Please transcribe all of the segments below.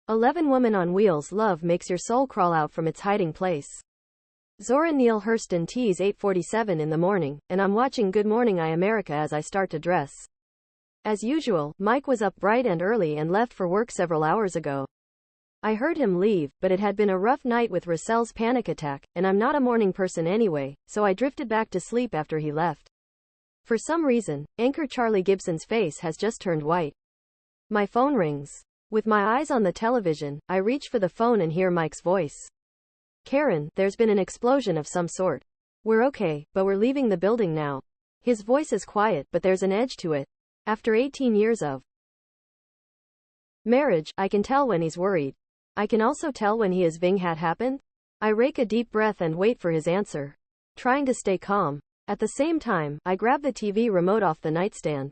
11 Woman on Wheels love makes your soul crawl out from its hiding place. Zora Neale Hurston tease 8:47 in the morning, and I'm watching Good Morning America as I start to dress. As usual, Mike was up bright and early and left for work several hours ago. I heard him leave, but it had been a rough night with Russell's panic attack, and I'm not a morning person anyway, so I drifted back to sleep after he left. For some reason, anchor Charlie Gibson's face has just turned white. My phone rings. With my eyes on the television, I reach for the phone and hear Mike's voice. Karen, there's been an explosion of some sort. We're okay, but we're leaving the building now. His voice is quiet, but there's an edge to it. After 18 years of marriage, I can tell when he's worried. I can also tell when he is Ving had happened. I rake a deep breath and wait for his answer, trying to stay calm. At the same time, I grab the TV remote off the nightstand.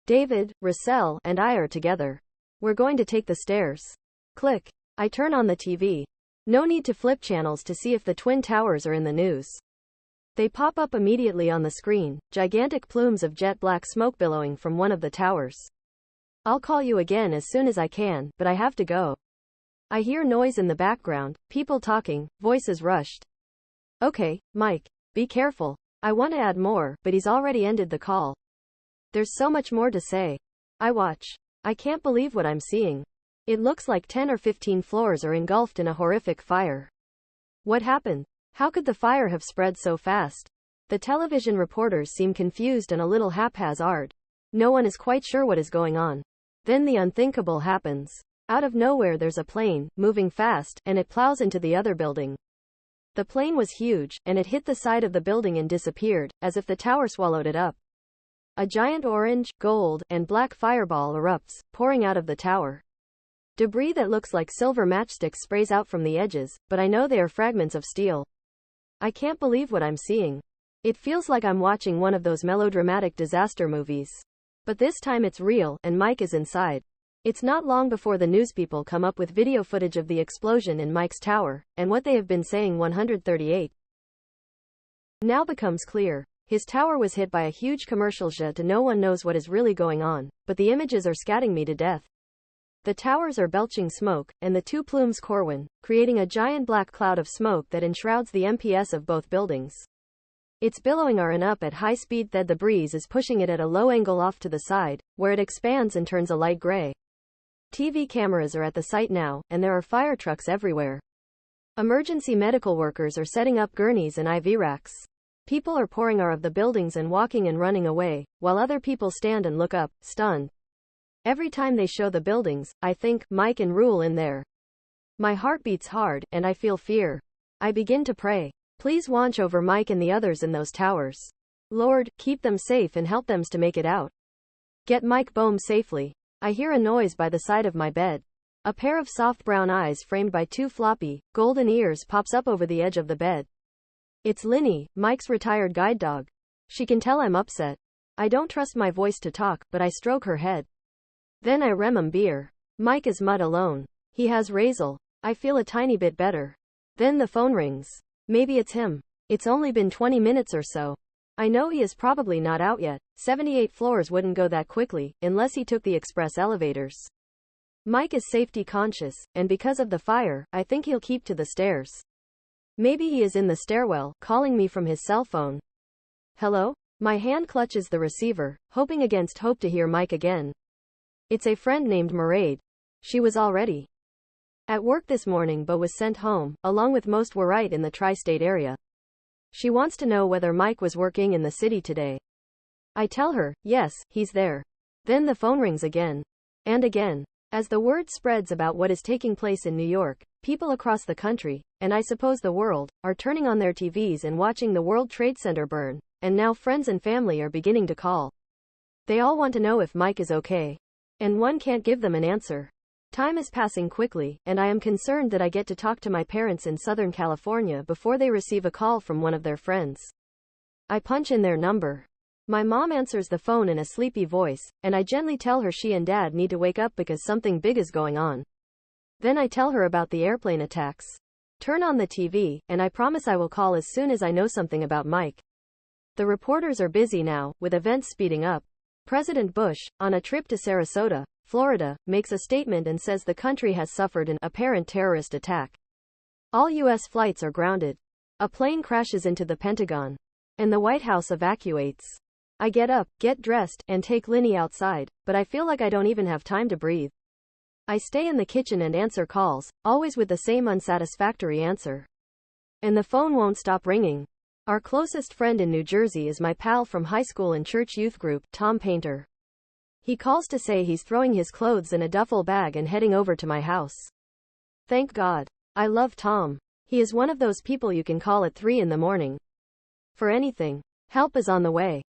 David, Russell, and I are together. We're going to take the stairs. Click. I turn on the TV. No need to flip channels to see if the Twin Towers are in the news. They pop up immediately on the screen, gigantic plumes of jet black smoke billowing from one of the towers. I'll call you again as soon as I can, but I have to go. I hear noise in the background, people talking, voices rushed. Okay, Mike. Be careful. I want to add more, but he's already ended the call. There's so much more to say. I watch. I can't believe what I'm seeing. It looks like 10 or 15 floors are engulfed in a horrific fire. What happened? How could the fire have spread so fast? The television reporters seem confused and a little haphazard. No one is quite sure what is going on. Then the unthinkable happens. Out of nowhere there's a plane, moving fast, and it plows into the other building. The plane was huge, and it hit the side of the building and disappeared, as if the tower swallowed it up. A giant orange, gold, and black fireball erupts, pouring out of the tower. Debris that looks like silver matchsticks sprays out from the edges, but I know they are fragments of steel. I can't believe what I'm seeing. It feels like I'm watching one of those melodramatic disaster movies. But this time it's real, and Mike is inside. It's not long before the newspeople come up with video footage of the explosion in Mike's tower, and what they have been saying 138 now becomes clear. His tower was hit by a huge commercial jet and no one knows what is really going on, but the images are scatting me to death. The towers are belching smoke, and the two plumes corwin, creating a giant black cloud of smoke that enshrouds the MPS of both buildings. It's billowing on and up at high speed that the breeze is pushing it at a low angle off to the side, where it expands and turns a light gray. TV cameras are at the site now, and there are fire trucks everywhere. Emergency medical workers are setting up gurneys and IV racks. People are pouring out of the buildings and walking and running away, while other people stand and look up, stunned. Every time they show the buildings, I think, Mike and Rule in there. My heart beats hard, and I feel fear. I begin to pray. Please watch over Mike and the others in those towers. Lord, keep them safe and help them to make it out. Get Mike home safely. I hear a noise by the side of my bed. A pair of soft brown eyes framed by two floppy, golden ears pops up over the edge of the bed. It's Linny, Mike's retired guide dog. She can tell I'm upset. I don't trust my voice to talk, but I stroke her head. Then I remember. Mike is mud alone. He has Razel. I feel a tiny bit better. Then the phone rings. Maybe it's him. It's only been 20 minutes or so. I know he is probably not out yet. 78 floors wouldn't go that quickly, unless he took the express elevators. Mike is safety conscious, and because of the fire, I think he'll keep to the stairs. Maybe he is in the stairwell, calling me from his cell phone. Hello? My hand clutches the receiver, hoping against hope to hear Mike again. It's a friend named Mairead. She was already at work this morning but was sent home, along with most were right in the tri-state area. She wants to know whether Mike was working in the city today. I tell her, yes, he's there. Then the phone rings again. And again. As the word spreads about what is taking place in New York, people across the country, and I suppose the world, are turning on their TVs and watching the World Trade Center burn, and now friends and family are beginning to call. They all want to know if Mike is okay. And one can't give them an answer. Time is passing quickly, and I am concerned that I get to talk to my parents in Southern California before they receive a call from one of their friends. I punch in their number. My mom answers the phone in a sleepy voice, and I gently tell her she and Dad need to wake up because something big is going on. Then I tell her about the airplane attacks. Turn on the TV, and I promise I will call as soon as I know something about Mike. The reporters are busy now, with events speeding up. President Bush, on a trip to Sarasota, Florida, makes a statement and says the country has suffered an apparent terrorist attack. All U.S. flights are grounded. A plane crashes into the Pentagon. And the White House evacuates. I get up, get dressed, and take Linny outside, but I feel like I don't even have time to breathe. I stay in the kitchen and answer calls, always with the same unsatisfactory answer. And the phone won't stop ringing. Our closest friend in New Jersey is my pal from high school and church youth group, Tom Painter. He calls to say he's throwing his clothes in a duffel bag and heading over to my house. Thank God. I love Tom. He is one of those people you can call at 3 in the morning. For anything. Help is on the way.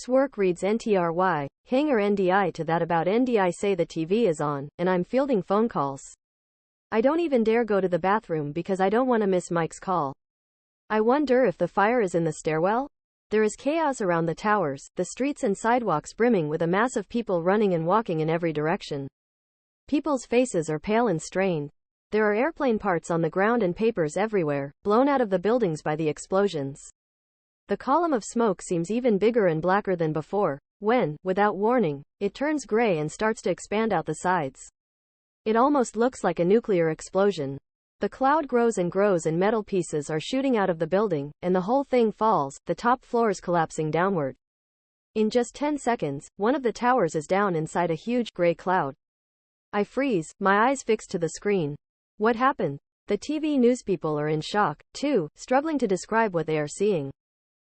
Work reads NTRY, hanger NDI to that about NDI say the TV is on, and I'm fielding phone calls. I don't even dare go to the bathroom because I don't want to miss Mike's call. I wonder if the fire is in the stairwell? There is chaos around the towers, the streets and sidewalks brimming with a mass of people running and walking in every direction. People's faces are pale and strained. There are airplane parts on the ground and papers everywhere, blown out of the buildings by the explosions. The column of smoke seems even bigger and blacker than before, when, without warning, it turns gray and starts to expand out the sides. It almost looks like a nuclear explosion. The cloud grows and metal pieces are shooting out of the building, and the whole thing falls, the top floors collapsing downward. In just 10 seconds, one of the towers is down inside a huge, gray cloud. I freeze, my eyes fixed to the screen. What happened? The TV news people are in shock, too, struggling to describe what they are seeing.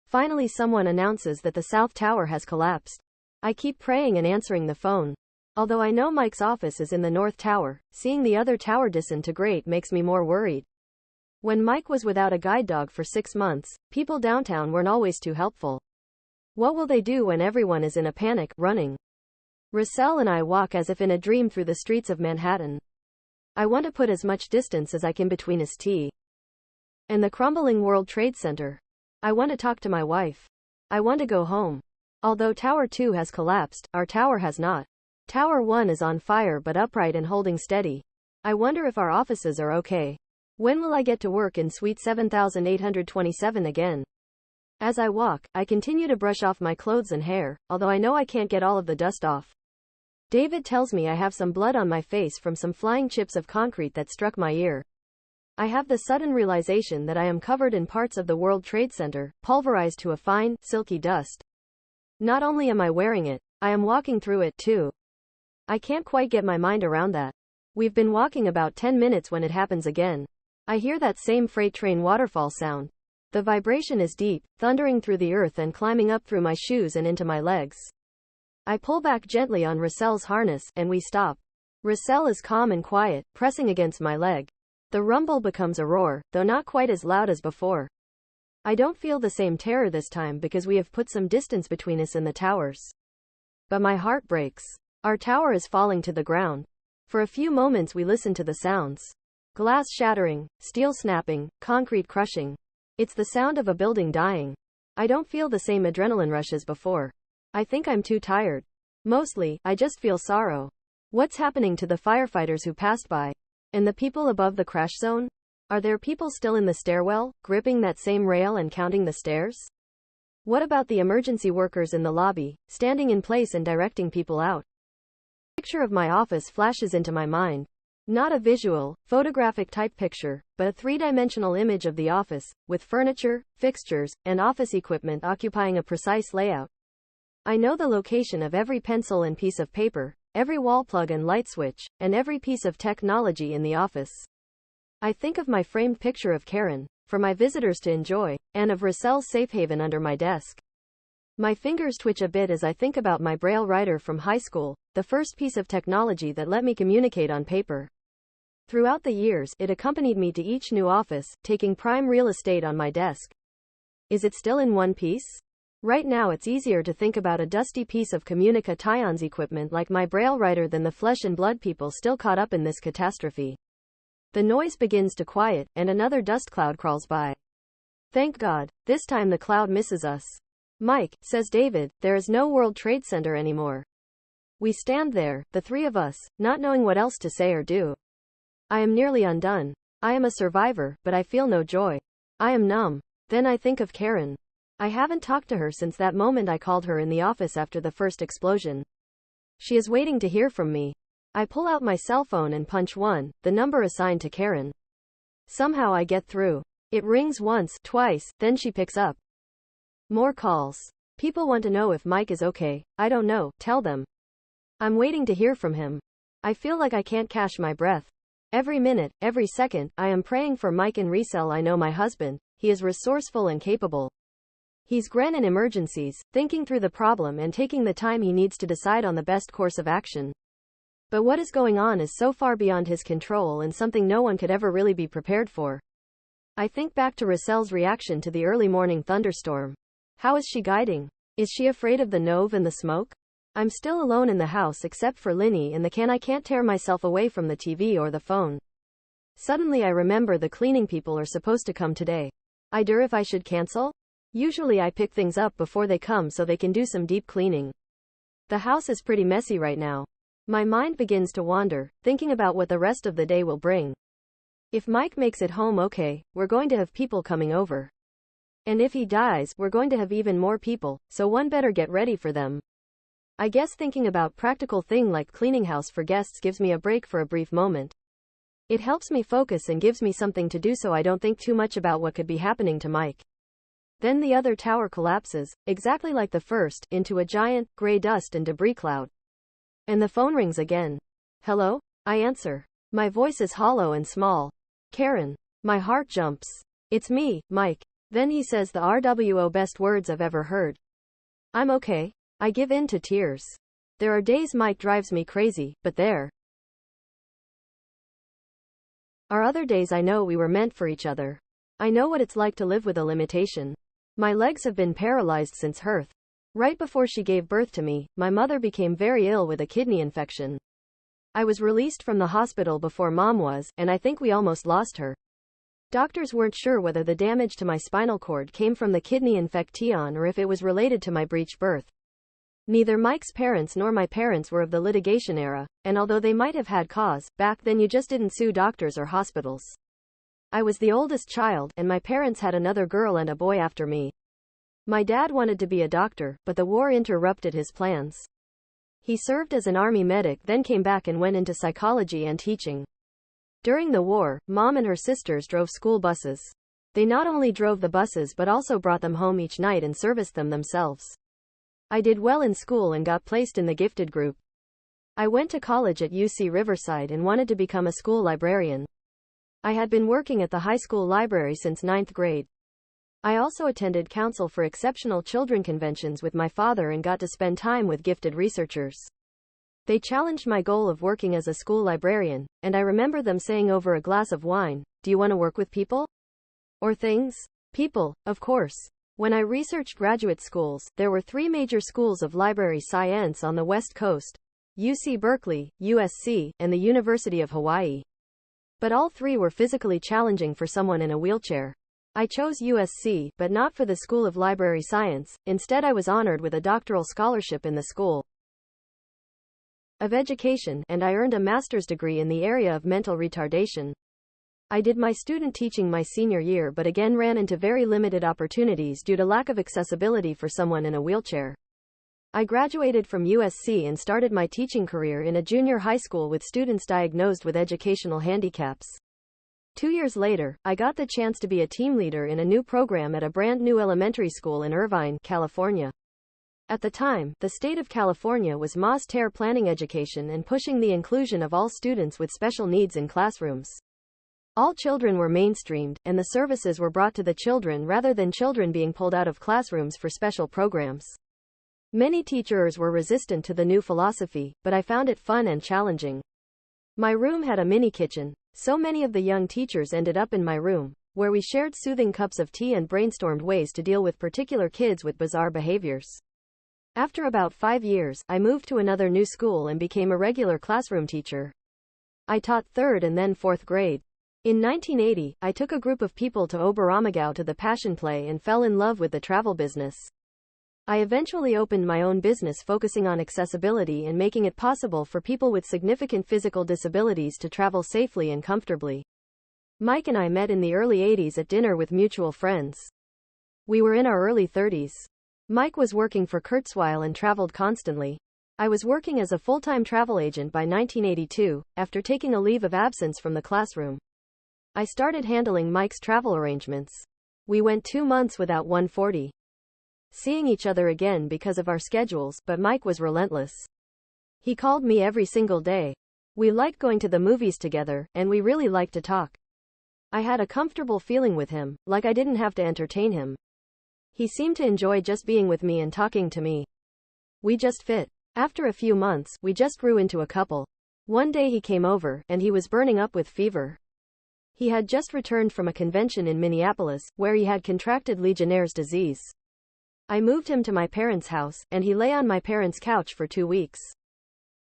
Finally someone announces that the South Tower has collapsed. I keep praying and answering the phone. Although I know Mike's office is in the North Tower, seeing the other tower disintegrate makes me more worried. When Mike was without a guide dog for 6 months, people downtown weren't always too helpful. What will they do when everyone is in a panic, running? Russell and I walk as if in a dream through the streets of Manhattan. I want to put as much distance as I can between us and the crumbling World Trade Center. I want to talk to my wife. I want to go home. Although Tower 2 has collapsed, our tower has not. Tower 1 is on fire but upright and holding steady. I wonder if our offices are okay. When will I get to work in Suite 7827 again? As I walk, I continue to brush off my clothes and hair, although I know I can't get all of the dust off. David tells me I have some blood on my face from some flying chips of concrete that struck my ear. I have the sudden realization that I am covered in parts of the World Trade Center, pulverized to a fine, silky dust. Not only am I wearing it, I am walking through it too. I can't quite get my mind around that. We've been walking about 10 minutes when it happens again. I hear that same freight train waterfall sound. The vibration is deep, thundering through the earth and climbing up through my shoes and into my legs. I pull back gently on Russell's harness, and we stop. Russell is calm and quiet, pressing against my leg. The rumble becomes a roar, though not quite as loud as before. I don't feel the same terror this time because we have put some distance between us and the towers. But my heart breaks. Our tower is falling to the ground. For a few moments we listen to the sounds. Glass shattering, steel snapping, concrete crushing. It's the sound of a building dying. I don't feel the same adrenaline rush as before. I think I'm too tired. Mostly, I just feel sorrow. What's happening to the firefighters who passed by? And the people above the crash zone? Are there people still in the stairwell, gripping that same rail and counting the stairs? What about the emergency workers in the lobby, standing in place and directing people out? A picture of my office flashes into my mind. Not a visual, photographic type picture, but a three-dimensional image of the office, with furniture, fixtures, and office equipment occupying a precise layout. I know the location of every pencil and piece of paper, every wall plug and light switch, and every piece of technology in the office. I think of my framed picture of Karen, for my visitors to enjoy, and of Russell's safe haven under my desk. My fingers twitch a bit as I think about my Braille writer from high school, the first piece of technology that let me communicate on paper. Throughout the years, it accompanied me to each new office, taking prime real estate on my desk. Is it still in one piece? Right now it's easier to think about a dusty piece of Communica-Tions equipment like my Braille writer than the flesh and blood people still caught up in this catastrophe. The noise begins to quiet, and another dust cloud crawls by. Thank God, this time the cloud misses us. Mike, says David, there is no World Trade Center anymore. We stand there, the three of us, not knowing what else to say or do. I am nearly undone. I am a survivor, but I feel no joy. I am numb. Then I think of Karen. I haven't talked to her since that moment I called her in the office after the first explosion. She is waiting to hear from me. I pull out my cell phone and punch 1, the number assigned to Karen. Somehow I get through. It rings once, twice, then she picks up. More calls. People want to know if Mike is okay. I don't know, tell them. I'm waiting to hear from him. I feel like I can't catch my breath. Every minute, every second, I am praying for Mike and Resell. I know my husband. He is resourceful and capable. He's great in emergencies, thinking through the problem and taking the time he needs to decide on the best course of action. But what is going on is so far beyond his control and something no one could ever really be prepared for. I think back to Resell's reaction to the early morning thunderstorm. How is she guiding? Is she afraid of the Nove and the smoke? I'm still alone in the house except for Linny and the can. I can't tear myself away from the TV or the phone. Suddenly I remember the cleaning people are supposed to come today. I wonder if I should cancel? Usually I pick things up before they come so they can do some deep cleaning. The house is pretty messy right now. My mind begins to wander, thinking about what the rest of the day will bring. If Mike makes it home okay, we're going to have people coming over. And if he dies, we're going to have even more people, so one better get ready for them. I guess thinking about practical thing like cleaning house for guests gives me a break for a brief moment. It helps me focus and gives me something to do so I don't think too much about what could be happening to Mike. Then the other tower collapses, exactly like the first, into a giant, gray dust and debris cloud. And the phone rings again. Hello? I answer. My voice is hollow and small. Karen. My heart jumps. It's me, Mike. Then he says the RWO best words I've ever heard. I'm okay. I give in to tears. There are days Mike drives me crazy, but there are other days I know we were meant for each other. I know what it's like to live with a limitation. My legs have been paralyzed since birth. Right before she gave birth to me, my mother became very ill with a kidney infection. I was released from the hospital before Mom was, and I think we almost lost her. Doctors weren't sure whether the damage to my spinal cord came from the kidney infection or if it was related to my breech birth. Neither Mike's parents nor my parents were of the litigation era, and although they might have had cause, back then you just didn't sue doctors or hospitals. I was the oldest child, and my parents had another girl and a boy after me. My dad wanted to be a doctor, but the war interrupted his plans. He served as an army medic, then came back and went into psychology and teaching. During the war, Mom and her sisters drove school buses. They not only drove the buses but also brought them home each night and serviced them themselves. I did well in school and got placed in the gifted group. I went to college at UC Riverside and wanted to become a school librarian. I had been working at the high school library since 9th grade. I also attended Council for Exceptional Children conventions with my father and got to spend time with gifted researchers. They challenged my goal of working as a school librarian, and I remember them saying over a glass of wine, "Do you want to work with people? Or things?" People, of course. When I researched graduate schools, there were 3 major schools of library science on the West Coast: UC Berkeley, USC, and the University of Hawaii. But all 3 were physically challenging for someone in a wheelchair. I chose USC, but not for the School of Library Science. Instead, I was honored with a doctoral scholarship in the School of Education, and I earned a master's degree in the area of mental retardation. I did my student teaching my senior year but again ran into very limited opportunities due to lack of accessibility for someone in a wheelchair. I graduated from USC and started my teaching career in a junior high school with students diagnosed with educational handicaps. 2 years later, I got the chance to be a team leader in a new program at a brand new elementary school in Irvine, California. At the time, the state of California was mas-ter planning education and pushing the inclusion of all students with special needs in classrooms. All children were mainstreamed, and the services were brought to the children rather than children being pulled out of classrooms for special programs. Many teachers were resistant to the new philosophy, but I found it fun and challenging. My room had a mini kitchen, so many of the young teachers ended up in my room, where we shared soothing cups of tea and brainstormed ways to deal with particular kids with bizarre behaviors. After about 5 years, I moved to another new school and became a regular classroom teacher. I taught 3rd and then 4th grade. In 1980, I took a group of people to Oberammergau to the Passion Play and fell in love with the travel business. I eventually opened my own business focusing on accessibility and making it possible for people with significant physical disabilities to travel safely and comfortably. Mike and I met in the early 80s at dinner with mutual friends. We were in our early 30s. Mike was working for Kurzweil and traveled constantly. I was working as a full-time travel agent by 1982, after taking a leave of absence from the classroom. I started handling Mike's travel arrangements. We went 2 months without 140 seeing each other again because of our schedules, but Mike was relentless. He called me every single day. We liked going to the movies together, and we really liked to talk. I had a comfortable feeling with him, like I didn't have to entertain him. He seemed to enjoy just being with me and talking to me. We just fit. After a few months, we just grew into a couple. One day he came over, and he was burning up with fever. He had just returned from a convention in Minneapolis, where he had contracted Legionnaire's disease. I moved him to my parents' house, and he lay on my parents' couch for 2 weeks.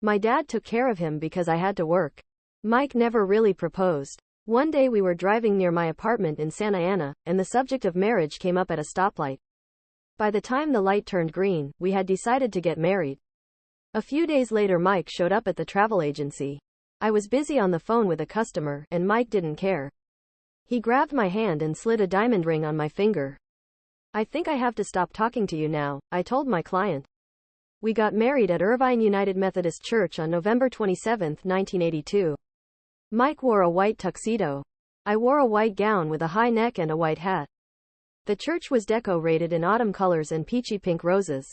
My dad took care of him because I had to work. Mike never really proposed. One day we were driving near my apartment in Santa Ana, and the subject of marriage came up at a stoplight. By the time the light turned green, we had decided to get married. A few days later Mike showed up at the travel agency. I was busy on the phone with a customer, and Mike didn't care. He grabbed my hand and slid a diamond ring on my finger. "I think I have to stop talking to you now," I told my client. We got married at Irvine United Methodist Church on November 27, 1982. Mike wore a white tuxedo. I wore a white gown with a high neck and a white hat. The church was decorated in autumn colors and peachy pink roses.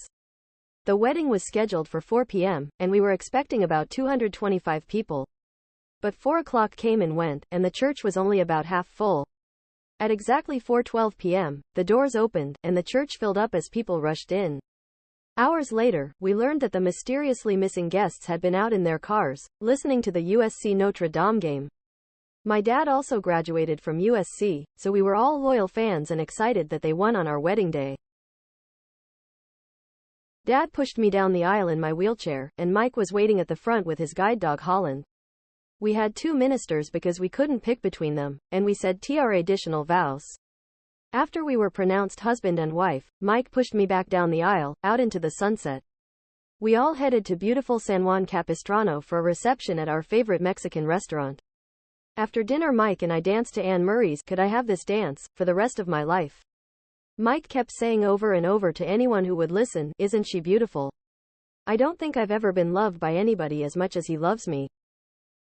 The wedding was scheduled for 4 p.m., and we were expecting about 225 people. But 4 o'clock came and went, and the church was only about half full. At exactly 4:12 p.m., the doors opened, and the church filled up as people rushed in. Hours later, we learned that the mysteriously missing guests had been out in their cars, listening to the USC Notre Dame game. My dad also graduated from USC, so we were all loyal fans and excited that they won on our wedding day. Dad pushed me down the aisle in my wheelchair, and Mike was waiting at the front with his guide dog Holland. We had 2 ministers because we couldn't pick between them, and we said our additional vows. After we were pronounced husband and wife, Mike pushed me back down the aisle, out into the sunset. We all headed to beautiful San Juan Capistrano for a reception at our favorite Mexican restaurant. After dinner Mike and I danced to Anne Murray's "Could I Have This Dance?" for the rest of my life. Mike kept saying over and over to anyone who would listen, "Isn't she beautiful?" I don't think I've ever been loved by anybody as much as he loves me.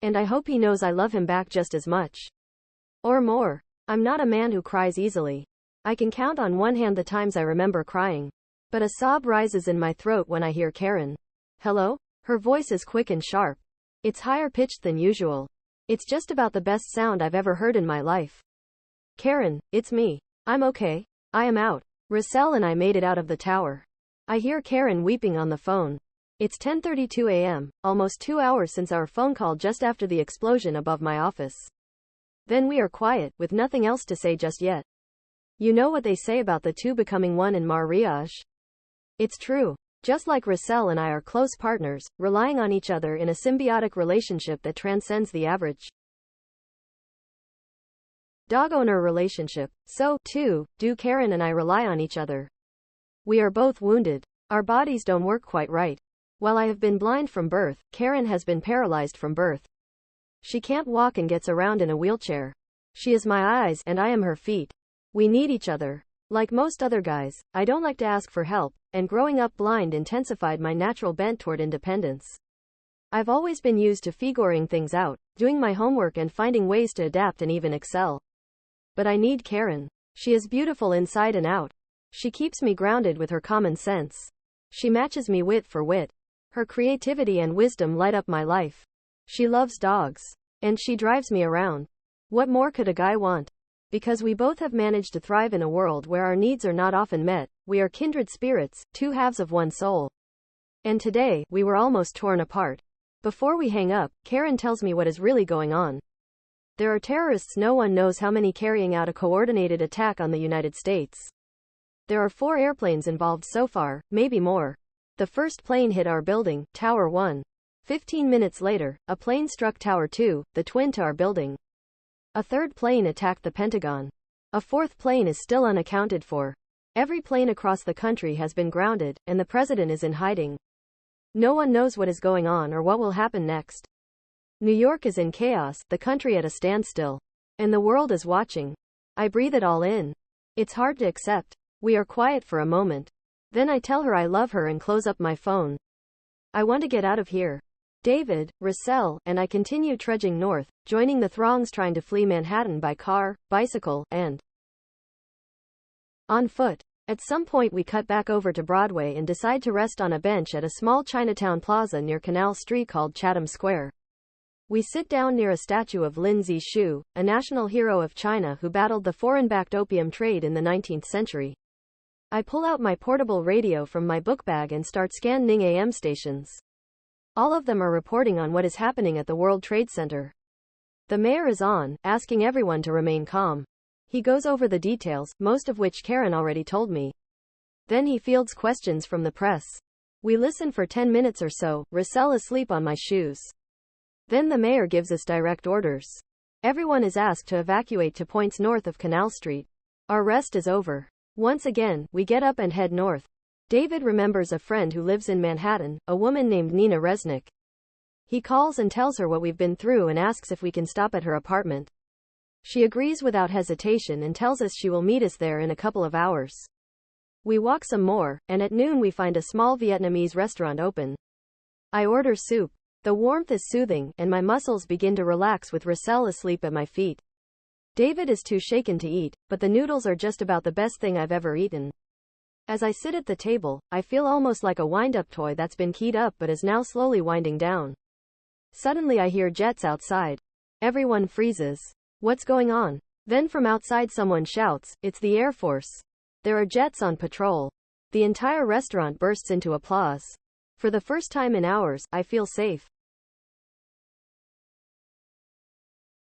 And I hope he knows I love him back just as much. Or more. I'm not a man who cries easily. I can count on one hand the times I remember crying. But a sob rises in my throat when I hear Karen. Hello? Her voice is quick and sharp. It's higher pitched than usual. It's just about the best sound I've ever heard in my life. Karen, it's me. I'm okay. I am out. Russell and I made it out of the tower. I hear Karen weeping on the phone. It's 10:32 a.m., almost 2 hours since our phone call just after the explosion above my office. Then we are quiet, with nothing else to say just yet. You know what they say about the two becoming one in marriage? It's true. Just like Russell and I are close partners, relying on each other in a symbiotic relationship that transcends the average dog owner relationship. So, too, do Karen and I rely on each other. We are both wounded. Our bodies don't work quite right. While I have been blind from birth, Karen has been paralyzed from birth. She can't walk and gets around in a wheelchair. She is my eyes, and I am her feet. We need each other. Like most other guys, I don't like to ask for help, and growing up blind intensified my natural bent toward independence. I've always been used to figuring things out, doing my homework and finding ways to adapt and even excel. But I need Karen. She is beautiful inside and out. She keeps me grounded with her common sense. She matches me wit for wit. Her creativity and wisdom light up my life. She loves dogs. And she drives me around. What more could a guy want? Because we both have managed to thrive in a world where our needs are not often met, we are kindred spirits, 2 halves of one soul. And today, we were almost torn apart. Before we hang up, Karen tells me what is really going on. There are terrorists, no one knows how many, carrying out a coordinated attack on the United States. There are 4 airplanes involved so far, maybe more. The first plane hit our building, Tower 1. 15 minutes later, a plane struck Tower 2, the twin to our building. A third plane attacked the Pentagon. A fourth plane is still unaccounted for. Every plane across the country has been grounded, and the president is in hiding. No one knows what is going on or what will happen next. New York is in chaos, the country at a standstill. And the world is watching. I breathe it all in. It's hard to accept. We are quiet for a moment. Then I tell her I love her and close up my phone. I want to get out of here. David, Russell, and I continue trudging north, joining the throngs trying to flee Manhattan by car, bicycle, and on foot. At some point we cut back over to Broadway and decide to rest on a bench at a small Chinatown plaza near Canal Street called Chatham Square. We sit down near a statue of Lin Zexu, a national hero of China who battled the foreign-backed opium trade in the 19th century. I pull out my portable radio from my book bag and start scanning AM stations. All of them are reporting on what is happening at the World Trade Center. The mayor is on, asking everyone to remain calm. He goes over the details, most of which Karen already told me. Then he fields questions from the press. We listen for 10 minutes or so, Russell asleep on my shoes. Then the mayor gives us direct orders. Everyone is asked to evacuate to points north of Canal Street. Our rest is over. Once again, we get up and head north. David remembers a friend who lives in Manhattan, a woman named Nina Resnick. He calls and tells her what we've been through and asks if we can stop at her apartment. She agrees without hesitation and tells us she will meet us there in a couple of hours. We walk some more, and at noon we find a small Vietnamese restaurant open. I order soup. The warmth is soothing, and my muscles begin to relax with Russell asleep at my feet. David is too shaken to eat, but the noodles are just about the best thing I've ever eaten. As I sit at the table, I feel almost like a wind-up toy that's been keyed up but is now slowly winding down. Suddenly I hear jets outside. Everyone freezes. What's going on? Then from outside someone shouts, "It's the Air Force. There are jets on patrol." The entire restaurant bursts into applause. For the first time in hours, I feel safe.